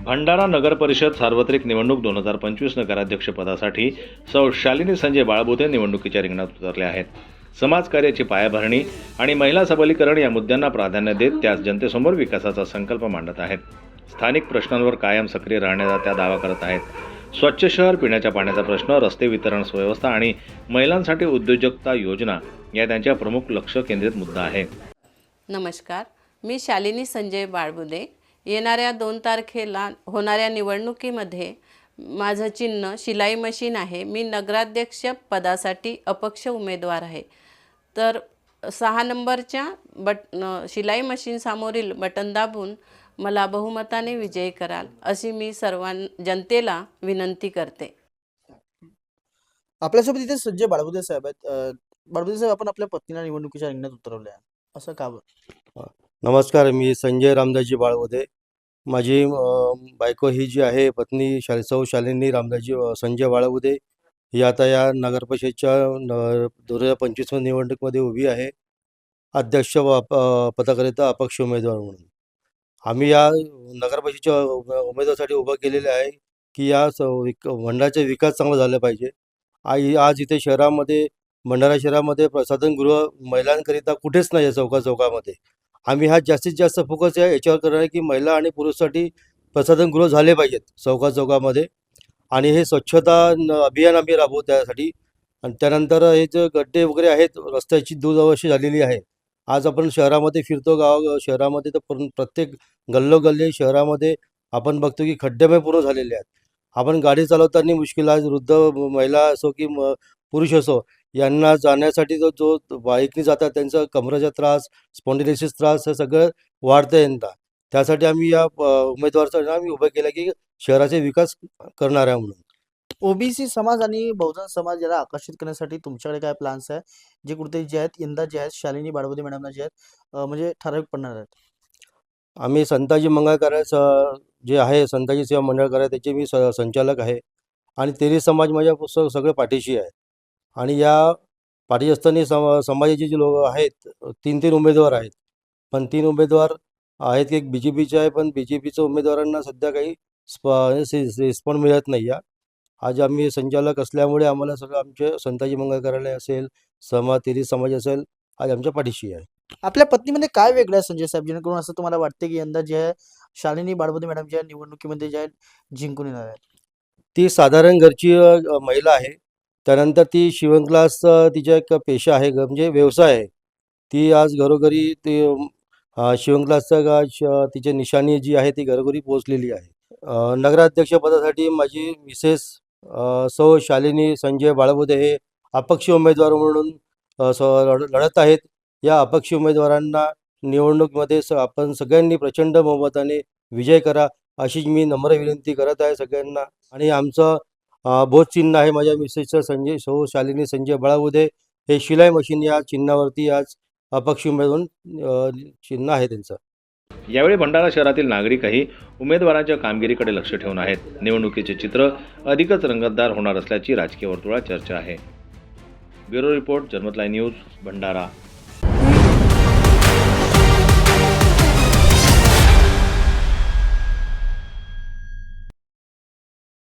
भंडारा नगर परिषद सार्वत्रिक निवडणूक 2025 नगराध्यक्षपदासाठी सौ शालिनी संजय बाळबुधे निवडणुकीच्या रिंगणात उतरले आहेत. समाजकार्याची पायाभरणी आणि महिला सबलीकरण या मुद्द्यांना प्राधान्य देत त्यास जनतेसमोर विकासाचा संकल्प मांडत आहेत. स्थानिक प्रश्नांवर कायम सक्रिय राहण्याचा त्या दावा करत आहेत. स्वच्छ शहर, पिण्याच्या पाण्याचा प्रश्न, रस्ते वितरण व्यवस्था आणि महिलांसाठी उद्योजकता योजना या त्यांच्या प्रमुख लक्ष केंद्रित मुद्दा आहे. नमस्कार, मी शालिनी संजय बाळबुधे. येणाऱ्या 2 तारखेला होणाऱ्या निवडणुकीमध्ये माझं चिन्ह शिलाई मशीन आहे. मी नगराध्यक्ष पदासाठी अपक्ष उमेदवार आहे. तर 6 नंबरच्या शिलाई मशीन समोरील बटन दाबून मला बहुमताने विजयी कराल अशी मी जनतेला विनंती करते. आपल्यासोबत इथे संजय बाळबुधे साहेब आहेत. बाळबुधे साहेब, आपण आपल्या पत्नीला निवडणुकीच्या रिंगणात उतरवले आहे, असं का बरं? नमस्कार, मी संजय रामदासजी बाळबुधे. माझी बायको ही जी आहे पत्नी सौ शालिनी रामदासजी संजय बाळबुधे ही आता या नगरपरिषदच्या 2025 निवडणुकीमध्ये उभी आहे, अध्यक्ष पदाकरिता अपक्ष उमेदवार म्हणून. आम्ही या नगरपरिषदच्या उमेदवारासाठी उभं केलेले आहे की या भंडाराचा विकास चांगला झाला पाहिजे. आज इथे शहरामध्ये, भंडारा शहरामध्ये प्रसाधनगृह महिलांकरिता कुठेच नाही आहे. चौकामध्ये आम्ही हा जास्तीत जास्त फोकस याच्यावर करणार आहे की महिला आणि पुरुषासाठी प्रसाधनगृह झाले पाहिजेत चौकामध्ये. आणि हे स्वच्छता अभियान आम्ही राबवू त्यासाठी. आणि त्यानंतर हे जे गड्डे वगैरे आहेत, रस्त्याची दुरवस्था झालेली आहे. आज आपण शहरामध्ये फिरतो, शहरामध्ये तर प्रत्येक गल्लोगल्ली शहरामध्ये आपण बघतो की खड्डेमय पूर्ण झालेले आहेत. आपण गाडी चालवताना मुश्किल, आज वृद्ध महिला असो की पुरुष असो, यांना जाण्यासाठी जो बाईकने जातात त्यांचा कमरेचा त्रास, स्पॉन्डिलायसिस त्रास हे सगळं वाढतं यंदा. त्यासाठी आम्ही या उमेदवारासाठी आम्ही उभं केलं की शहराचा विकास करणार आहे म्हणून. ओबीसी समाज आणि बहुजन समाज याला आकर्षित करण्यासाठी तुमच्याकडे काय प्लॅन्स आहे, जे कुठेतरी जे आहेत यंदा जे आहेत शालिनी बाळबुधे मॅडमना जे आहेत म्हणजे ठराविक पडणार आहेत? आम्ही संताजी मंगळ कार्य जे आहे, संताजी सेवा मंडळ कार्य, त्याचे मी संचालक आहे. आणि तेली समाज माझ्या सगळे पाठीशी आहे. आणि या पाठीशी असताना समाजाचे जे लोक आहेत, 3 उमेदवार आहेत. पण 3 उमेदवार आहेत की एक BJPचे आहे, पण BJPच्या उमेदवारांना सध्या काही रिस्पॉन्स मिळत नाही आहे. आज आम्ही संचालक असल्यामुळे आम्हाला सगळं आमचे संताजी मंगळ कार्यालय असेल, तेली समाज असेल, आज आमच्या पाठीशी आहे. आपल्या पत्नीमध्ये काय वेगळं आहे संजय साहेब, जेणेकरून असं तुम्हाला वाटते की यंदा जे आहे शालिनी बाळबुधे मॅडम ज्या निवडणुकीमध्ये जे आहेत जिंकून येणार आहेत? ती साधारण घरची महिला आहे. त्यानंतर ती शिवणक्लास तिचा एक पेशा आहे, म्हणजे व्यवसाय आहे. ती आज घरोघरी ती शिवणक्लासचा तिची निशाणी जी आहे ती घरोघरी पोहोचलेली आहे. नगराध्यक्षपदासाठी माझी मिसेस सौ शालिनी संजय बाळबुधे हे अपक्ष उमेदवार म्हणून लढत आहेत. या अपक्ष उमेदवारांना निवडणुकीमध्ये आपण सगळ्यांनी प्रचंड बहुमताने विजय करा अशी मी नम्र विनंती करत आहे सगळ्यांना. आणि आमचं बोध चिन्ह आहे माझ्या मिसेसचं सौ शालिनी संजय बाळबुधे हे शिलाई मशीन या चिन्हावरती आज अपक्ष उमेदवार चिन्ह आहे त्यांचं. यावेळी भंडारा शहरातील नागरिकही उमेदवारांच्या कामगिरीकडे लक्ष ठेवून आहेत. निवडणुकीचे चित्र अधिकच रंगतदार होणार असल्याची राजकीय वर्तुळात चर्चा आहे. ब्युरो रिपोर्ट, जनमत लाईव्ह न्यूज, भंडारा.